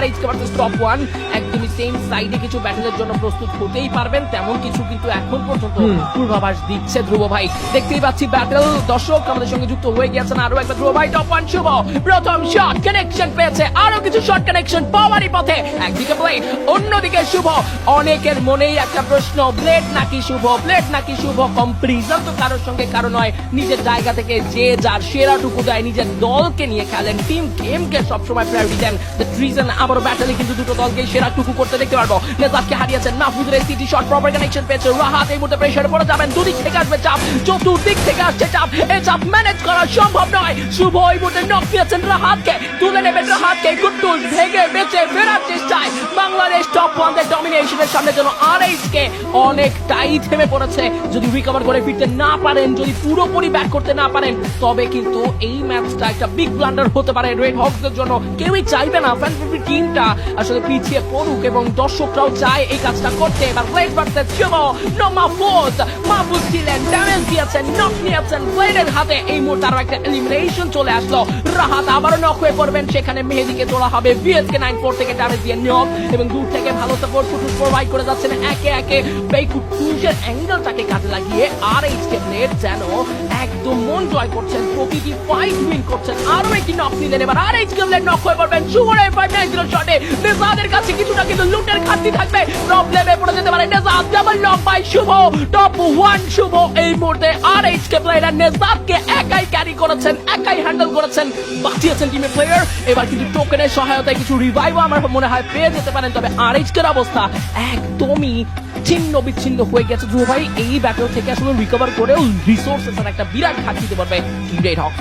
RH versus top 1 একদমই same সাইডে কিছু ব্যাটলের জন্য প্রস্তুত হতেই পারবেন, তেমন কিছু কিন্তু এখন পর্যন্ত পূর্বাভাস দিচ্ছে ধ্রুব ভাই। দেখতেই পাচ্ছি ব্যাটল দর্শক আমাদের সঙ্গে যুক্ত হয়ে গেছেন আরো একটা ধ্রুব ভাই। টপ 1 শুভ প্রথম শট কানেকশন পেয়েছে, আরো কিছু শট কানেকশন পাওয়ারই পথে। একদিকে ব্লেড, অন্যদিকে শুভ। অনেকের মনেই একটা প্রশ্ন, ব্লেড নাকি শুভ, ব্লেড নাকি শুভ। কম্পারিজন তো কারোর সঙ্গে কারো নয়, নিজের জায়গা থেকে যে যার সেরাটুকু দেয়, নিজের দলকে নিয়ে খেলেন, টিম গেমকে সবসময় প্রায়োরিটি দেন। দ্য ট্রিজন আবারও ব্যাটলে কিন্তু দুটো দলকে সেরাটুকু করতে দেখতে পারবো। নেজাদকে হারিয়েছেন, মাহফুজের সিটি শট প্রপার কানেকশন পেয়েছে। রাহাত এই মুহূর্তে প্রেসারে পড়ে যাবেন, দুদিক থেকে আসবে চাপ, চতুর্দিক থেকে আসছে চাপ, এই চাপ ম্যানেজ করা সম্ভব নয়। শুভ এই মুহূর্তে নক দিয়েছেন রাহাতকে, তুলে নেবেন রাহাতকে, কুট্টুস ভেঙে বেঁচে ফেরার চেষ্টায়। বাংলাদেশ টপ 1 এর ডমিনেশনের সামনে যেন RH কে অনেকটাই থেমে পড়েছে। যদি রিকভার করে ফিরতে না পারেন, যদি পুরোপুরি ব্যাক করতে না পারেন, তবে কিন্তু এই ম্যাচটা একটা বিগ ব্লান্ডার হতে পারে রেড হকসদের জন্য। কেউই চাইবে না ফ্যান্টাসি টিমটা আসলে পিছিয়ে পড়ুক, এবং দর্শকরাও চায় এই কাজটা করতে। এবার ব্লেড ভার্সেস শুভ, নো মাহফুজ, মাহফুজ ছিলেন, ড্যামেজ দিয়েছেন, নক নিয়েছেন ব্লেডের হাতে। এই মুহূর্তে আরো একটা এলিমিনেশন চলে আসলো। রাহাত আবারও নক হয়ে পড়বেন, সেখানে মেহেদিকে তোলা হবে। VSK 94 থেকে ড্যামেজ দিয়ে নক, এবং দূর থেকে ভালো সাপোর্ট কুটুস প্রোভাইড করে যাচ্ছেন একে একে। এই কুটুসের অ্যাঙ্গেলটাকে কাজে লাগিয়ে RH কে ব্লেড যেন একদম মন জয় করছেন, প্রতিটি ফাইট উইন করছেন। আরো একটি নক নিলেন, এবার RH কে ব্লেড নক হয়ে পড়বেন। শুভর এই 590 শটে নেজাদের কাছে কিছুটা কিন্তু লুটের খাতি থাকবে, প্রবলেমে পড়ে যেতে পারে নেজাদ। Double knock by Shubho, top 1 Shubho এই মুহূর্তে RH কে প্লেয়ার নেজাদকে একাই ক্যারি করেছেন, একাই হ্যান্ডেল করেছেন, বাঁচিয়েছেন টিমের প্লেয়ার। এবার কিন্তু টোকেনের সহায়তায় কিছু রিভাইভ আমার মনে হয় পেয়ে যেতে পারেন, তবে RH এর অবস্থা একদমই ছিন্ন বিচ্ছিন্ন হয়ে গেছে। ধ্রুব ভাই এই ব্যাটল থেকে আসলে রিকভার করেও রিসোর্সেস একটা বিরাট ঘাটতি দিতে পারবে রেড হক।